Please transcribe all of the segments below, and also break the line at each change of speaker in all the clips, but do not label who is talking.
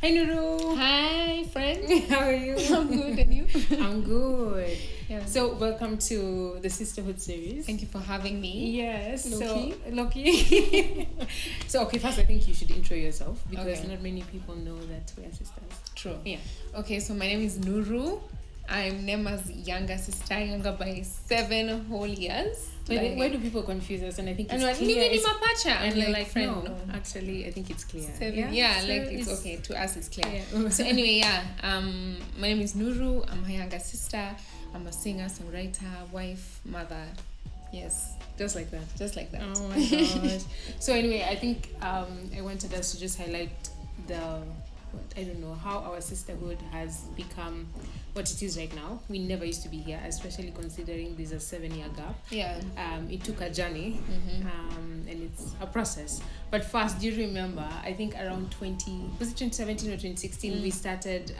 Hi Nuru.
Hi, friend.
How are you?
I'm good, and you?
I'm good.
Yeah.
So welcome to the Sisterhood series.
Thank you for having me.
Yes.
Loki.
So Loki. So first I think you should intro yourself because
Okay.
not many people know that we are sisters.
True.
Yeah.
Okay, so my name is Nuru. I'm Neema's younger sister, younger by 7 whole years.
Why do people confuse us? And I think it's
And like,
clear.
Nini Mapacha.
And
I'm
you're
like, friend,
no. Actually, I think it's clear.
7. Yeah,
So
like it's okay. To us, it's clear.
Yeah.
So anyway, my name is Nuru. I'm her younger sister. I'm a singer, songwriter, wife, mother. Yes,
Just like that.
just like that.
Oh my gosh. So anyway, I think I wanted us to just highlight how our sisterhood has become what it is right now. We never used to be here, especially considering there's a 7-year gap.
Yeah.
It took a journey, and it's a process. But first, do you remember, I think around 2017 or 2016, we started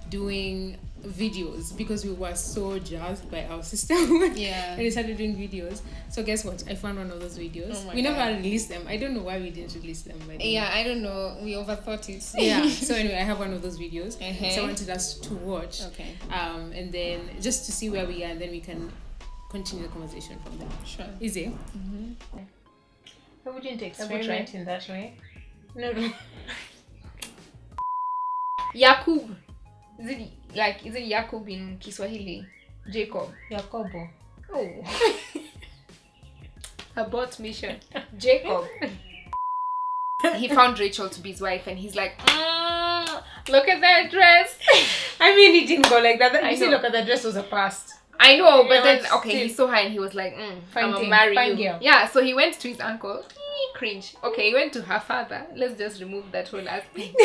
doing videos because we were so jazzed by our sisterhood.
Yeah.
And we started doing videos. So guess what? I found one of those videos.
Oh my
we never
God.
released them. I don't know why we didn't release them. By the way.
Yeah, I don't know. We overthought it.
Yeah. So anyway, I have one of those videos.
Uh-huh.
So I wanted us to watch.
Okay.
And then just to see where we are, and then we can continue the conversation from there.
Sure.
Easy.
I wouldn't
try?
experiment in that way.
No.
Yakub. Is it Yakub in Kiswahili? Jacob.
Yakobo.
Oh. Abort mission. Jacob. He found Rachel to be his wife and he's like, look at that dress.
I mean, it didn't go like that.
I
You see,
know.
look at the dress was a past.
I know, but
Yeah,
then,
but
okay, he
still.
saw her and he was like,
Fine
I'm gonna
thing,
marry
fine
you.
girl.
Yeah, so he went to his uncle. Cringe. Okay, he went to her father. Let's just remove that whole aspect.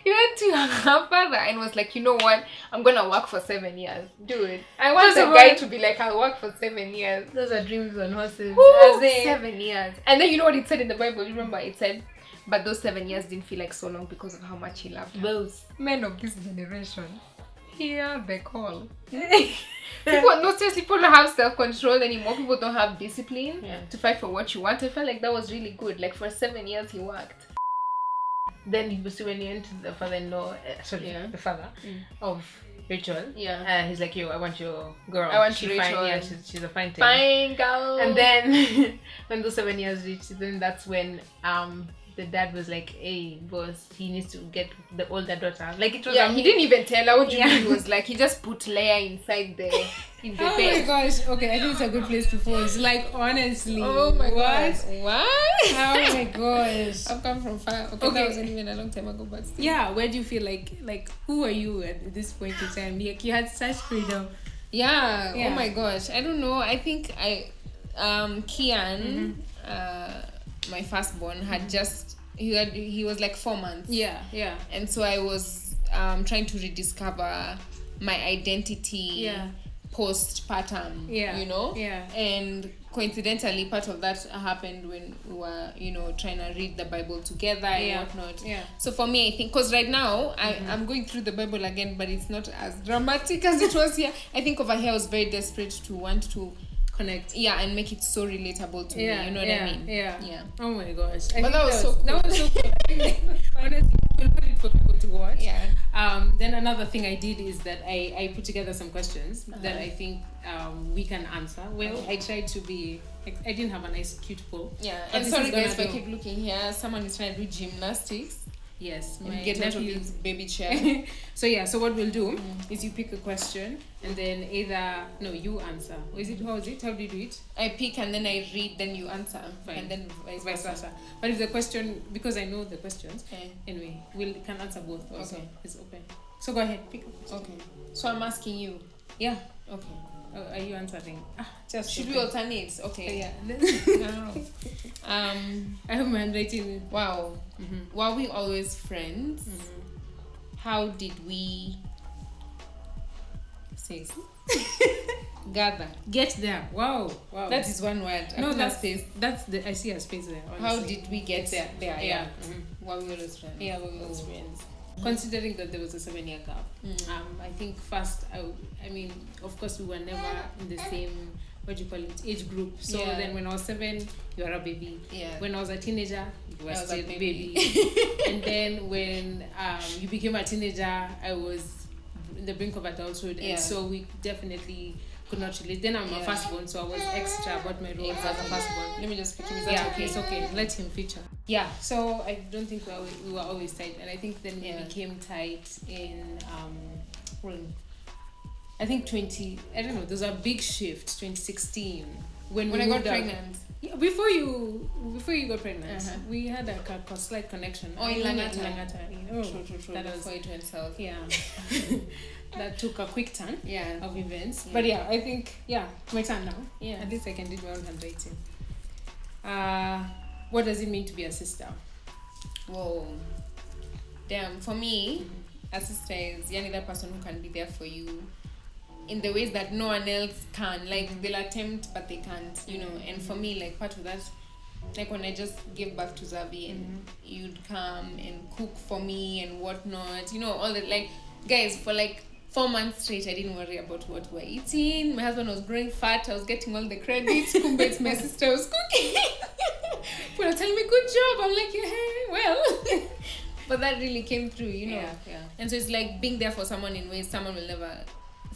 He went to her father and was like, you know what? I'm gonna work for 7 years. Dude, I want
First
the
of
guy
all-
to be like, I'll work for 7 years.
Those are dreams on horses.
Woo,
As in,
7 years. And then you know what it said in the Bible? You remember it said, but those 7 years didn't feel like so long because of how much he loved her.
those men of this generation hear the call.
People, no, seriously, people don't have self-control anymore. People don't have discipline
Yeah.
to fight for what you want. I felt like that was really good. Like for 7 years he worked.
Then you see when you enter the father-in-law,
Yeah.
the father of Rachel.
Yeah.
He's like, yo, I want your girl.
I want
She's
Rachel
fine. Yeah,
and-
she's a fine thing.
Fine girl.
And then when those 7 years reached, then that's when the dad was like, hey boss, he needs to get the older daughter. Like it was
he didn't even tell her what you
Yeah.
mean. He was like, he just put Leia inside the in the
Oh my
bed.
gosh. Okay, I think it's a good place to pause. Like honestly.
Oh my
what?
god. What?
Oh my gosh.
I've come from far. Okay,
Okay.
that wasn't even a long time ago, but still.
Yeah, where do you feel like who are you at this point in time? Like you had such freedom.
Yeah.
Yeah.
Oh my gosh. I don't know. I think Kian, my firstborn, had just he was like 4 months.
Yeah.
And so I was trying to rediscover my identity postpartum.
Yeah.
You know?
Yeah.
And coincidentally, part of that happened when we were, trying to read the Bible together and whatnot.
Yeah.
So for me, I think, because right now, I'm going through the Bible again, but it's not as dramatic as it was here. I think over here I was very desperate to want to
Connect.
and make it so relatable to me. You know what I mean?
Yeah. Oh my gosh. I
But
think
that was so cool.
That was so cool. Honestly, we'll put it for people to watch.
Yeah.
Then another thing I did is that I put together some questions that I think we can answer. Well, I tried to be. I didn't have a nice cute poll.
Yeah.
But
And
this
sorry
is gonna
guys if I
do-
keep looking here. Someone is trying to do gymnastics
Yes, my
and get out of
nephew.
his baby chair.
So what we'll do is you pick a question and then you answer. Or is it how do you do it?
I pick and then I read, then you answer.
Fine.
And then
Vice versa. But if the question, because I know the questions,
Okay.
anyway, we can answer both also.
Okay.
It's open. So go ahead, pick a question.
Okay. So I'm asking you.
Yeah.
Okay.
Are you answering? Just
Should we
open.
alternate? Okay.
Yeah.
No.
I have my handwriting.
Wow.
Mm-hmm.
Were we always friends? How did we say gather?
Get there. Wow.
That is one word. I
no,
put a
that's
space.
I see a space there.
How
honestly.
did we get there?
Yeah.
Were we always friends?
Yeah, we were friends. Considering that there was a 7-year gap, I think first, I mean, of course, we were never in the same what do you call it, age group. So then when I was 7, you were a baby.
Yeah.
When I was a teenager, you were still a baby. And then when you became a teenager, I was in the brink of adulthood. And so we definitely could not relate. Then I'm a firstborn, so I was extra about my role as a firstborn.
Let me just pick him.
Okay, it's okay. Let him feature. Yeah, so I don't think we were always tight. And I think then we became tight in, I think there's a big shift, 2016. When
I got pregnant.
Yeah, before you got pregnant, we had a slight connection.
Oh, in Langata.
True.
That was before it went south.
Yeah. That took a quick turn of events.
Yeah.
But I think, my turn now.
Yeah.
At least I can do my own handwriting. What does it mean to be a sister?
Whoa. Damn. For me, a sister is that person who can be there for you in the ways that no one else can. Like, they'll attempt, but they can't, And for me, like, part of that, like when I just gave birth to Zavi and you'd come and cook for me and whatnot, all that. Like, guys, for like 4 months straight, I didn't worry about what we were eating. My husband was growing fat. I was getting all the credit. Kumbe, it's my sister was cooking. People are telling me, good job. I'm like, hey, well. But that really came through,
Yeah.
And so it's like being there for someone in ways someone will never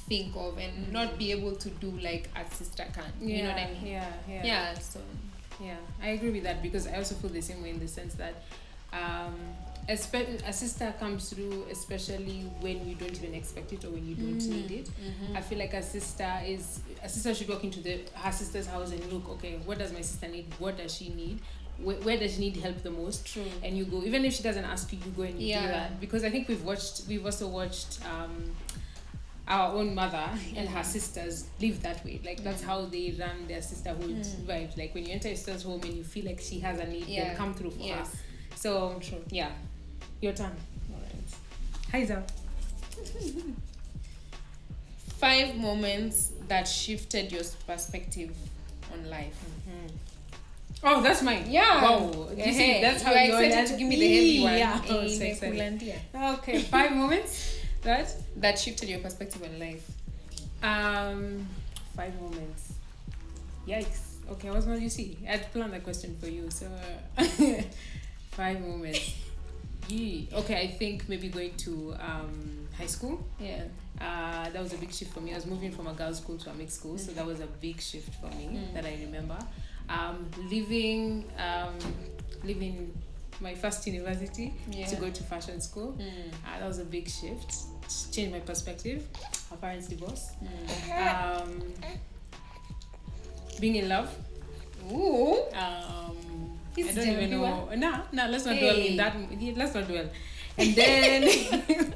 think of and not be able to do like a sister can. You know what I mean?
Yeah.
So
I agree with that, because I also feel the same way in the sense that a sister comes through, especially when you don't even expect it or when you don't need it. I feel like a sister should walk into her sister's house and look, okay, what does my sister need? What does she need? Where does she need help the most?
True.
And you go, even if she doesn't ask you, you go and you do that. Because I think we've also watched our own mother and her sisters live that way. Like, that's how they run their sisterhood vibes. Like, when you enter your sister's home and you feel like she has a need, they'll come through for her. So, your turn.
All right.
Hi, Zao.
5 moments that shifted your perspective on life.
Oh, that's mine.
Yeah.
Wow. You see, that's how
you're
you're
excited to give me the heavy one.
Yeah. Oh, so excited. Okay, 5 moments
that shifted your perspective on life.
5 moments. Yikes. Okay, you see, I had planned that question for you. So 5 moments. Okay, I think maybe going to high school.
Yeah.
That was a big shift for me. I was moving from a girls' school to a mixed school, so that was a big shift for me that I remember. Leaving my first university to go to fashion school. That was a big shift. Changed my perspective. Our parents divorced. Being in love.
Ooh.
I don't even know. No, let's not dwell in that. Let's not dwell. And then,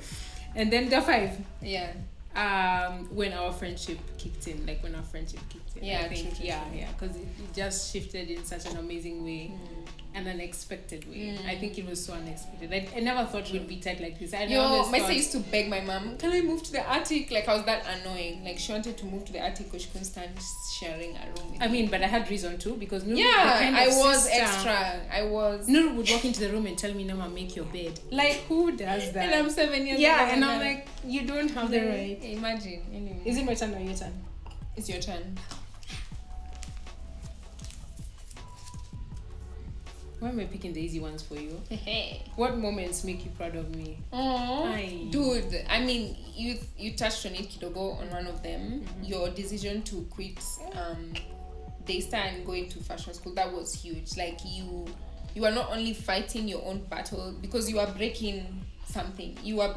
and then the 5.
Yeah.
When our friendship kicked in,
Yeah,
I think,
true.
because it just shifted in such an amazing way, an unexpected way. I think it was so unexpected. I never thought we'd be tight like this.
My sister used to beg my mom, can I move to the attic? Like, I was that annoying. Like, she wanted to move to the attic because she couldn't stand sharing a room with me.
But I had reason too, because Nuru,
I was
sister,
extra.
Nuru would walk into the room and tell me, Neema, make your bed. Like, who does that?
And I'm 7 years old.
Yeah, and I'm like, you don't have the right.
Imagine. Anyway.
Is it my turn or your turn?
It's your turn.
Why am I picking the easy ones for you? What moments make you proud of me?
Dude, I mean, you touched on it, Kidogo, on one of them. Your decision to quit Daystar and going to fashion school, that was huge. Like, you are not only fighting your own battle, because you are breaking something. You are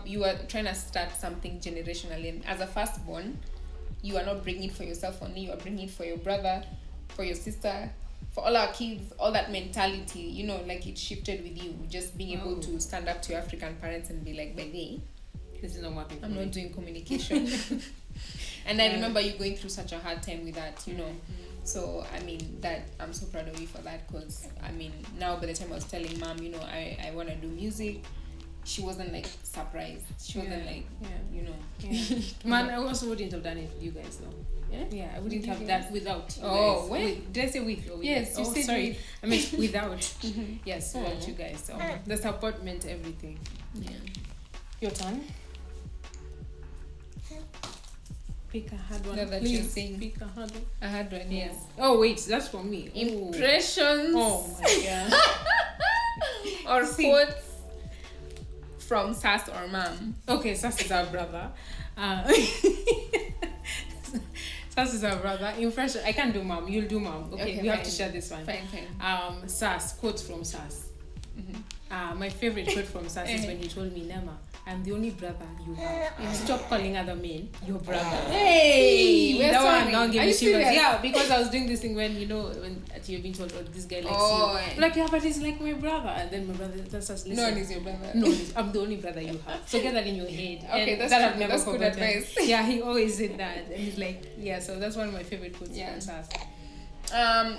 trying to start something generationally. And as a firstborn, you are not bringing it for yourself only. You are bringing it for your brother, for your sister, for all our kids. All that mentality, like, it shifted with you. Just being able to stand up to your African parents and be like, baby,
this is not working.
I'm not doing communication. And I remember you going through such a hard time with that, So, I mean, that I'm so proud of you for that, because, I mean, now by the time I was telling mom, I want to do music, she wasn't like surprised. She wasn't like,
Man, I also wouldn't have done it with you guys though. Yeah, I wouldn't have that without.
Oh, wait.
Did I say with or with?
Yes, you said
sorry.
with.
I meant without. Yes, without you guys. So the support meant everything.
Yeah.
Your turn. Pick a hard one.
Now that
Please
you're saying.
pick a hard one.
I had one, yes.
Oh wait, that's for me. Ooh.
Impressions.
Oh my god.
Or quotes from Sas or Mom.
Okay, Sas is our brother. Sas is our brother. Impression. I can't do Mom. You'll do Mom. Okay, we have to share this one.
Fine.
Sas, quotes from Sas. My favorite quote from Sas is when he told me, Neema, I'm the only brother you have. Stop calling other men your brother.
Hey, we're
that
sorry.
one now give
Are
me
you
shivers.
serious?
Yeah, because I was doing this thing when you've been told, oh, this guy likes you. Like, yeah, but he's like my brother. And then my brother that's us.
No one is your brother.
No, I'm the only brother you have. So get that in your head.
Okay,
and
that's
that
true.
I've never
That's good
forgotten.
advice.
Yeah, he always said that, and he's like, yeah. So that's one of my favorite quotes
Yeah.
from Sas.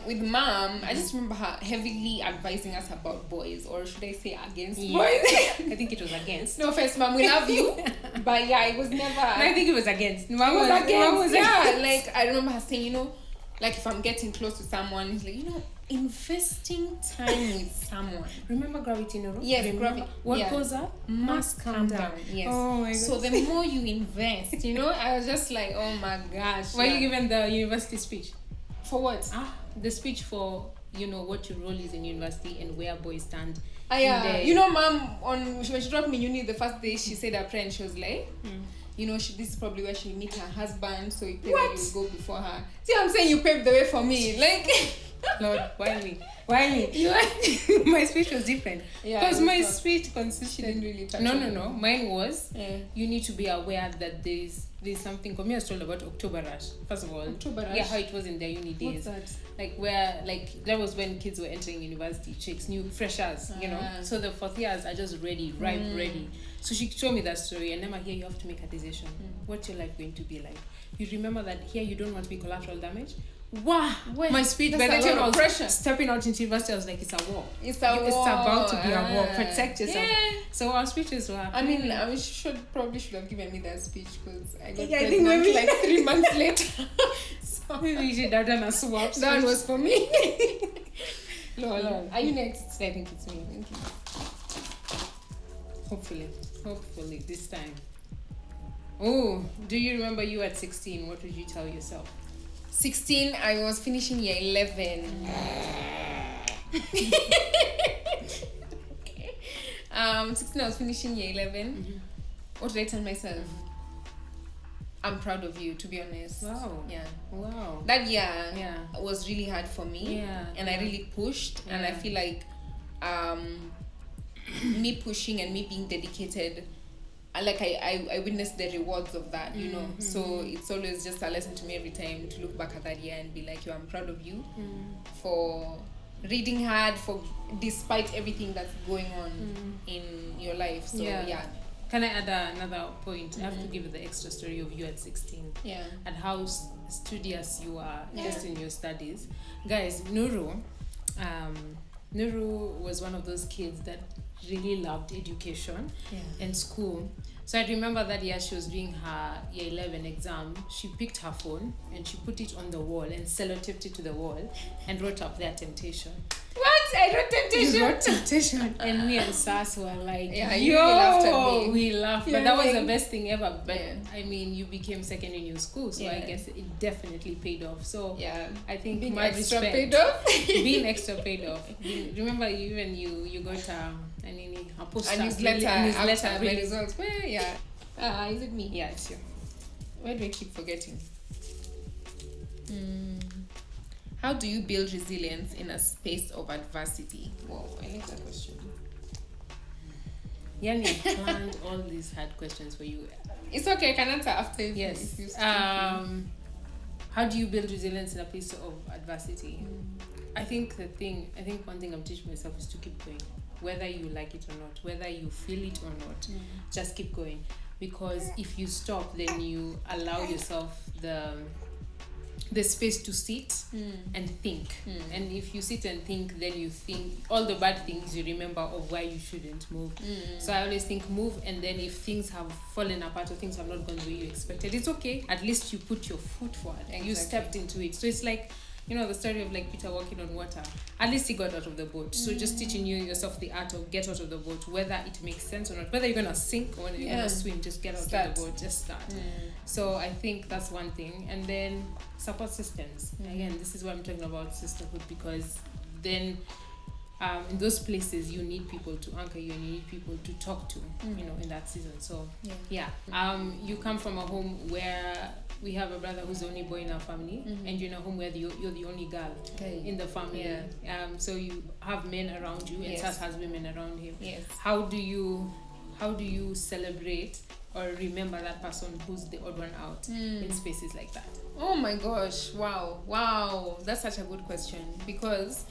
With Mom, I just remember her heavily advising us about boys, or should I say against boys?
I think it was against.
No offense, Mom, we love you, but yeah, it was never.
I think it was against.
Mom was against. Yeah, like I remember her saying, like if I'm getting close to someone, it's like investing time with someone.
Remember gravity, Nuru?
Yes,
Remember?
gravity.
What
Yeah.
goes up must come down.
Yes.
Oh my god.
So the more you invest, I was just like, oh my gosh.
Were you given the university speech?
For what?
The speech for what your role is in university and where boys stand.
Yeah. Mom when she dropped me uni the first day, she said her prayer and she was like, this is probably where she'll meet her husband, so you will go before her. See what I'm saying? You paved the way for me. Like
Lord, why me? My speech was different. Because my speech consisted.
She didn't really touch
No. Mine was you need to be aware that there's something. Because me, I was told about October Rush. First of all,
October Rush.
Yeah, how it was in their uni days.
What's that?
That was when kids were entering university, chicks, new freshers, So the fourth years are just ready, ready. So she told me that story, and Neema, here you have to make a decision. What's your life going to be like? You remember that here you don't want to be collateral damage. Wow, my speech. By the time I was stepping out into university, I was like, it's a war. It's about to be a war. Protect yourself. Yeah. So our speeches were.
She probably should have given me that speech because I got
pregnant
maybe like 3 months later.
So maybe you should have done a swap.
That was for me. Lol. Are you next?
I think it's me. Thank you. Hopefully this time. Oh, do you remember you at 16? What would you tell yourself?
16, I was finishing year 11. 16, I was finishing year 11. What did I tell myself? I'm proud of you, to be honest.
Wow.
Yeah.
Wow.
That year was really hard for me.
Yeah.
And I really pushed.
Yeah.
And I feel like me pushing and me being dedicated, I witnessed the rewards of that, So it's always just a lesson to me every time to look back at that year and be like, I'm proud of you for reading hard, for despite everything that's going on in your life. So yeah.
Can I add another point? I have to give the extra story of you at 16.
Yeah.
And how studious you are just in your studies. Guys, Nuru was one of those kids that really loved education and school. So I remember that year she was doing her year 11 exam. She picked her phone and she put it on the wall and sellotaped it to the wall and wrote up their temptation.
What? I wrote temptation?
You wrote temptation. And me and Sas were like,
you laughed at me.
We laughed. But that was the best thing ever. But you became second in your school. So I guess it definitely paid off. So I think
being
my
extra
respect.
paid off?
Being extra paid off. Remember, you got a poster.
A newsletter after my
really.
results. Well, is it me?
Yeah, it's you.
Why do I keep forgetting? How do you build resilience in a space of adversity? Wow, I like that question.
Yani, I planned all these hard questions for you.
It's okay, I can answer after.
Yes. How do you build resilience in a place of adversity? I think one thing I'm teaching myself is to keep going. Whether you like it or not, whether you feel it or not, just keep going. Because if you stop, then you allow yourself the space to sit and think. And if you sit and think, then you think all the bad things you remember of why you shouldn't move. So I always think move, and then if things have fallen apart or things have not gone the way you expected, it's okay. At least you put your foot forward and you stepped into it. So it's like you know, the story of like Peter walking on water. At least he got out of the boat. So just teaching yourself the art of get out of the boat, whether it makes sense or not, whether you're gonna sink or whether you're gonna swim, just get out of the boat, just start. So I think that's one thing. And then support systems. Again, this is why I'm talking about sisterhood, because then in those places you need people to anchor you and you need people to talk to, you know, in that season. So you come from a home where we have a brother who's the only boy in our family, and you're in a home where you're the only girl in the family. So you have men around you, and Sas has women around him. How do you celebrate or remember that person who's the odd one out in spaces like that?
Oh my gosh, wow, that's such a good question, because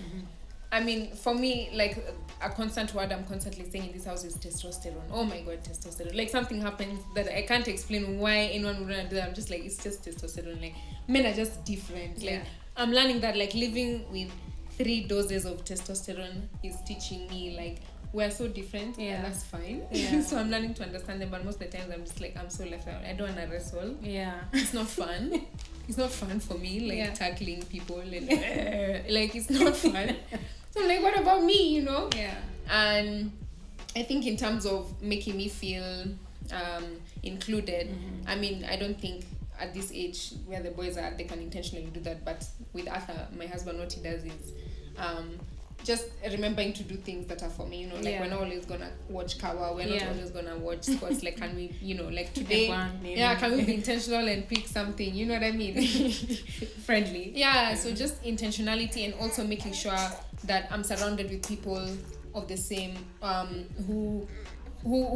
I mean, for me, like, a constant word I'm constantly saying in this house is testosterone. Oh my god, testosterone. Like, something happens that I can't explain why anyone would want to do that. I'm just like, it's just testosterone. Like, men are just different. Like, I'm learning that, like, living with 3 doses of testosterone is teaching me, like, we're so different, and that's fine. So I'm learning to understand them, but most of the times I'm just like, I'm so left out. I don't want to wrestle. It's not fun. It's not fun for me, like, tackling people and like, it's not fun. So I'm like, what about me, you know? And I think in terms of making me feel included, I mean, I don't think at this age where the boys are, they can intentionally do that. But with Arthur, my husband, what he does is just remembering to do things that are for me, you know, like we're not always gonna watch Kawa, we're not always gonna watch sports, like, can we, you know, like today, can we be intentional and pick something, you know what I mean?
Friendly.
So just intentionality, and also making sure that I'm surrounded with people of the same, who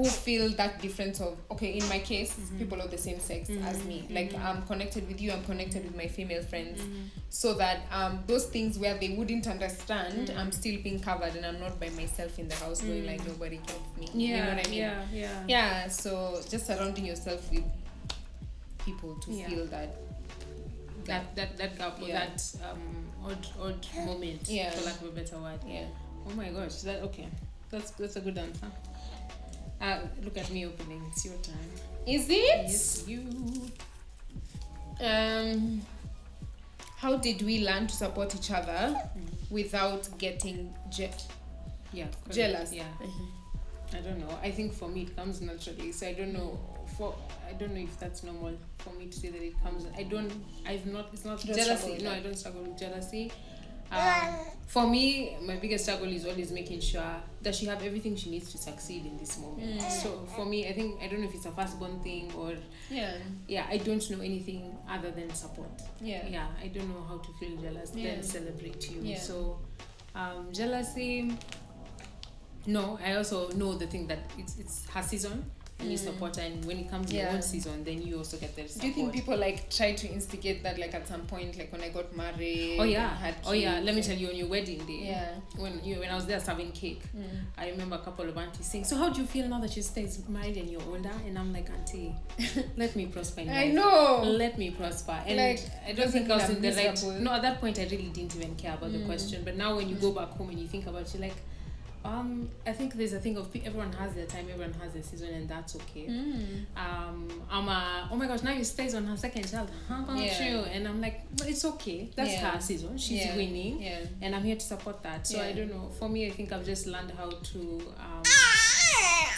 feel that difference of, okay, in my case, people of the same sex as me. Like, I'm connected with you, I'm connected with my female friends, so that those things where they wouldn't understand, I'm still being covered, and I'm not by myself in the house going like, nobody gets me. You know what I mean? So just surrounding yourself with people to feel that
gap or that odd moment, for lack of a better word. Oh my gosh, that's a good answer. Look at me opening. It's your time.
Is it?
Yes, you.
How did we learn to support each other without getting jealous?
I don't know. I think for me it comes naturally. So I don't know if that's normal for me to say that it comes. It's not jealousy. No, I don't struggle with jealousy. For me, my biggest struggle is always making sure that she have everything she needs to succeed in this moment. So for me, I don't know if it's a firstborn thing or I don't know anything other than support. I don't know how to feel jealous, then celebrate you. So jealousy, no. I also know the thing that it's her season, and you support her, and when it comes to your own season, then you also get the support.
Do you think people like try to instigate that, like, at some point, like when I got married?
Had kids, let me tell you, on your wedding day, when I was there serving cake, I remember a couple of aunties saying, so how do you feel now that your sister is married and you're older? And I'm like, auntie, let me prosper in life.
I know,
let me prosper. And like, I don't think I was in the right. No, at that point I really didn't even care about the question. But now when you go back home and you think about it, you're like, I think there's a thing of everyone has their time, everyone has their season, and that's okay. Oh my gosh, now you stays on her second child. How about you? And I'm like, well, it's okay. That's her season. She's winning, and I'm here to support that. So I don't know. For me, I think I've just learned how to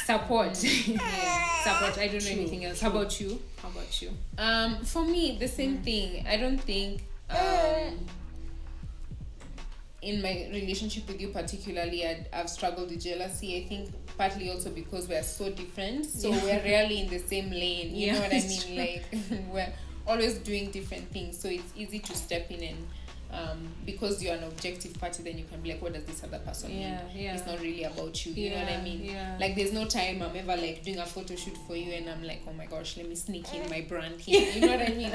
support. Support. I don't know anything else. How about you?
For me, the same thing. I don't think in my relationship with you particularly, I've struggled with jealousy. I think partly also because we're so different, so we're rarely in the same lane, you know what I mean? Like, we're always doing different things, so it's easy to step in and because you're an objective party, then you can be like, what does this other person mean? It's not really about you, you know what I mean? Like, there's no time I'm ever like doing a photo shoot for you and I'm like, oh my gosh, let me sneak in my brand here, you know what I mean?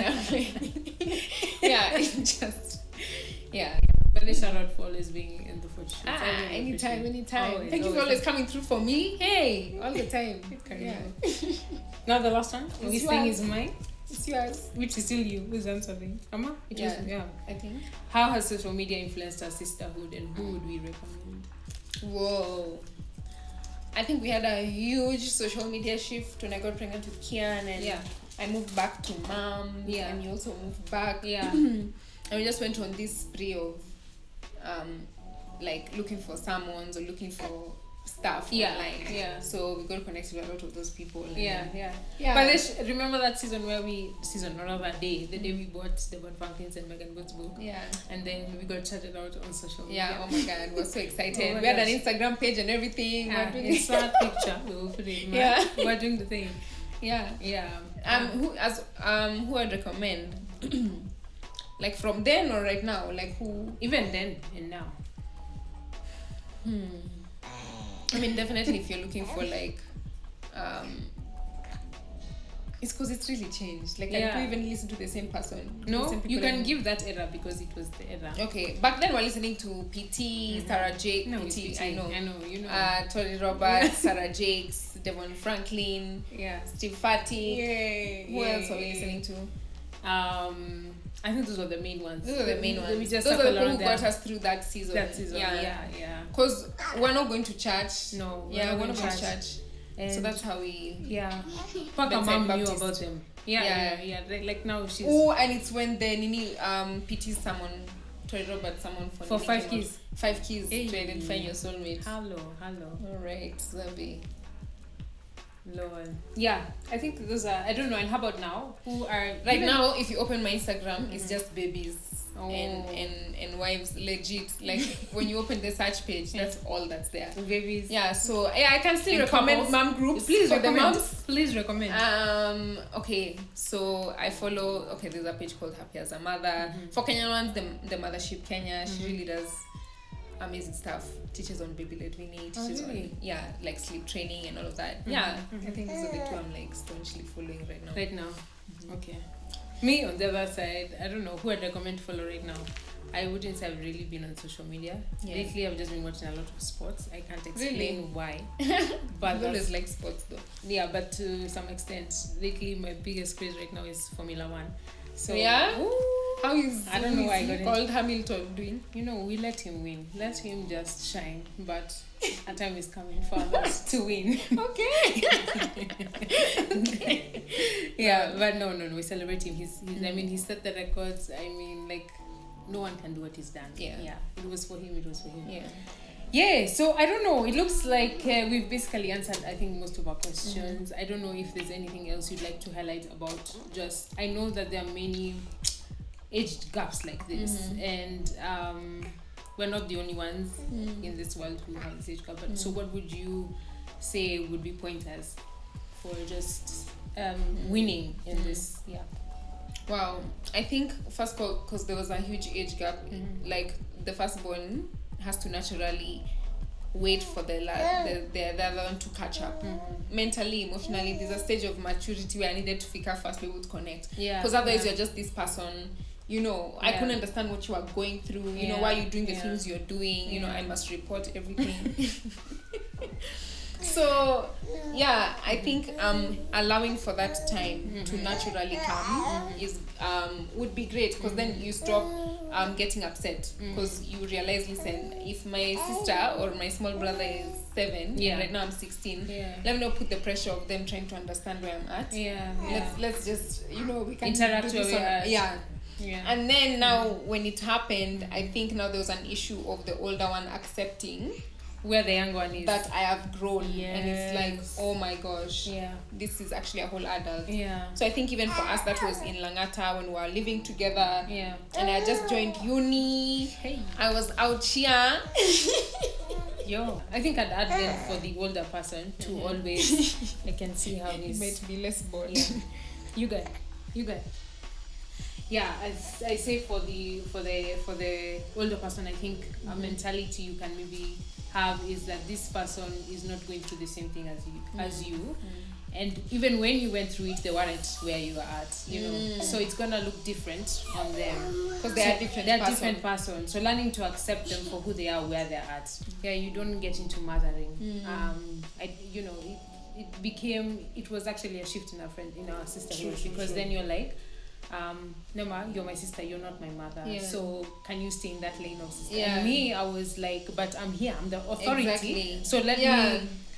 It's just
But shout out for always being in the photo shoots.
Anytime.
Always,
Thank you for always coming through for me. Hey, all the time.
Now the last one. This thing is mine.
It's yours.
Which is still you. Who's answering? Amma?
I think.
How has social media influenced our sisterhood, and who would we recommend?
Whoa. I think we had a huge social media shift when I got pregnant with Kian, and I moved back to mom, and you also moved back. and we just went on this spree of like looking for sermons or looking for stuff online.
Yeah.
So we got connected with a lot of those people. And
Yeah. But remember that season where the day we bought Devon Franklin's and Megan Good's book.
Yeah.
And then we got chatted out on social media.
Yeah, oh my god, we're so excited.
Oh my
we had an
gosh.
Instagram page and everything.
Yeah,
We're doing
it's a picture. We will put it.
Yeah.
We're doing the thing.
Yeah.
Yeah.
Who I'd recommend? Like from then or right now? Like who?
Even then and now.
I mean, definitely if you're looking for like it's because it's really changed. Like I don't even listen to the same person.
No,
same
you
people
can give that era because it was the era.
Okay, back then we're listening to PT, Sarah Jake,
No,
PT,
it's
I know,
you know.
Tori Roberts, Sarah Jakes, Devon Franklin,
Yeah.
Steve Fatty.
Yay.
Who else are we listening to?
I think those were the main ones.
Those are the main ones.
We just
Those are the
circle
people who
around
got
them.
us through that season.
Yeah.
Because we're not going to church.
No,
we're not going to church.
And
So that's how we.
yeah. Paka
Bedside
mom knew
Baptist.
about them. Yeah. Like now she's
Oh, and it's when the Nini PT's someone, Tori Roberts, someone
for
Nini
5
came
keys.
out. 5 keys
Hey.
to identify your soulmate.
Hello.
All right, Zabi.
Lord. Yeah, I think those are. I don't know. And how about now? Who are
Right now, if you open my Instagram, it's just babies
Oh.
and wives. Legit, like when you open the search page, that's all that's there.
babies?
Yeah, so I can still
And
recommend
couples.
mom groups.
Please
for the
recommend.
moms.
Please recommend.
Okay, so I follow. Okay, there's a page called Happy as a Mother. For Kenyan ones, the Mothership Kenya. She really does amazing stuff. Teaches on baby led weaning. Teaches
really?
on like sleep training and all of that. Yeah, I think these are the two I'm like staunchly following right now.
Right now. Okay. Me on the other side, I don't know who I'd recommend to follow right now. I wouldn't say I've really been on social media.
Yeah.
Lately, I've just been watching a lot of sports. I can't explain
Really?
why.
But
But
always like sports though.
yeah, but to some extent, lately my biggest craze right now is Formula One. So
Yeah?
ooh,
How is
I don't know why I got
called Hamilton doing?
you know, we let him win. Let him just shine. But a time is coming for us to win.
Okay.
Yeah, but no, we celebrate him. He's I mean, he set the records. I mean, like, no one can do what he's done.
Yeah.
It was for him.
Yeah.
Yeah, so I don't know. It looks like we've basically answered, I think, most of our questions. I don't know if there's anything else you'd like to highlight about just... I know that there are many age gaps like this, and we're not the only ones in this world who have this age gap. But so what would you say would be pointers for just winning in this? Yeah.
Wow. I think, first of all, because there was a huge age gap, like the firstborn has to naturally wait for the other one to catch up. Mentally, emotionally, there's a stage of maturity where I needed to figure first we would connect.
Yeah.
Because otherwise you're just this person, you know, I couldn't understand what you are going through, you know, why you're doing the things you're doing, you know, I must report everything. So yeah, I think allowing for that time to naturally come is would be great, because then you stop getting upset, because you realize, listen, if my sister or my small brother is 7 and right now I'm 16, let me not put the pressure of them trying to understand where I'm at. Let's just, you know, we can
interact
do this
where we are.
yeah.
Yeah.
And then now when it happened, I think now there was an issue of the older one accepting
Where the young one is.
that I have grown, and it's like, oh my gosh,
Yeah.
this is actually a whole adult.
Yeah.
So I think even for us, that was in Langata when we were living together,
Yeah.
and I just joined uni.
Hey.
I was out here.
Yo. I think I'd add then for the older person to always, I can see how
It
he's.
might be less bored.
Yeah. You guys. Yeah, as I say, for the older person, I think a mentality you can maybe have is that this person is not going through the same thing as you, and even when you went through it, they weren't where you are at, you know. So it's gonna look different on them
Because they are different.
They're different person. So learning to accept them for who they are, where they're at. Yeah, you don't get into mothering. It was actually a shift in our sisterhood, because then you're like, Neema, you're my sister, you're not my mother.
Yeah.
So can you stay in that lane of sister?
Yeah.
And me, I was like, but I'm here, I'm the authority.
Exactly.
So let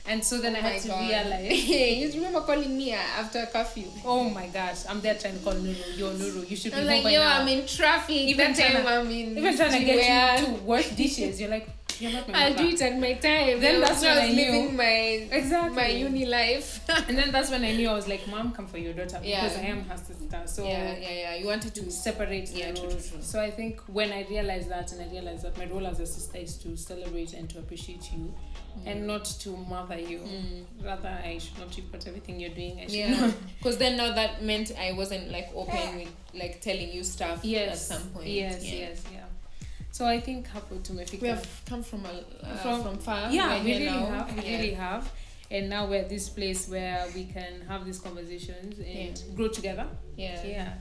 And so then I had to
God.
realize.
Hey, you remember calling me after curfew?
Oh my gosh, I'm there trying to call Nuru. Yo, Nuru, you should be
I'm
home
like,
by
yo,
now.
I'm in traffic. Even I'm in.
Even trying to get you to wash dishes. You're like, you're not my
I'll
mother.
do it at my time.
Then that's when I knew.
living my
Exactly.
uni life.
And then that's when I knew I was like, Mom, come for your daughter because
Yeah.
I am her sister. So
yeah. You wanted to
separate the
Yeah, true.
roles. So I think when I realized that, and I realized that my role as a sister is to celebrate and to appreciate you, and not to mother you. Rather, I should not report everything you're doing. I should not.
Because then now that meant I wasn't like open with like telling you stuff at some point.
Yes. So I think hapo tumefika.
We have come from far.
Yeah, we
We're
really
here now.
have. We really have. And now we're at this place where we can have these conversations and grow together.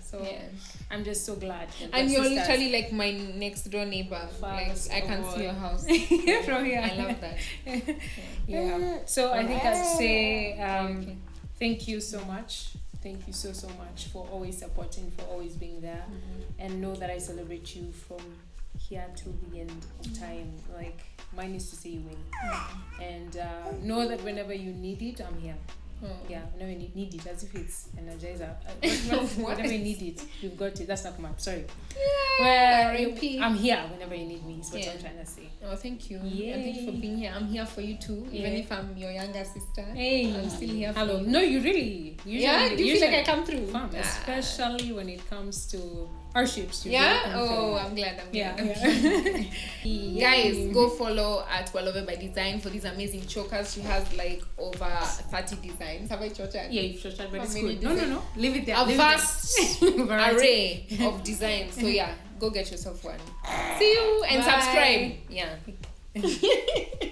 So I'm just so glad.
And you're literally like my next door neighbor. Like I can see your house
from here.
I love that.
So I think I'd say thank you so much. Thank you so much for always supporting, for always being there, and know that I celebrate you from here till the end of time. Like mine is to see you win, and know that whenever you need it, I'm here. Whenever you need it, as if it's Energizer. Whenever you need it, you've got it. That's not map. Sorry. I'm here whenever you need me. Is what I'm trying to say.
Oh, thank you. And thank you for being here. I'm here for you too, even if I'm your younger sister.
Hey,
I'm still here.
Hello. No, you really.
Do you feel like I come through?
Especially when it comes to hardships.
I'm glad. Guys, go follow at Walove by Design for these amazing chokers. She has like over 30 designs. Have I chocha?
Yeah, you've chocha, but
How
it's
many
good. No. Leave it there.
A
Leave
vast
it there.
array of designs. So yeah, go get yourself one. See you and subscribe. Yeah.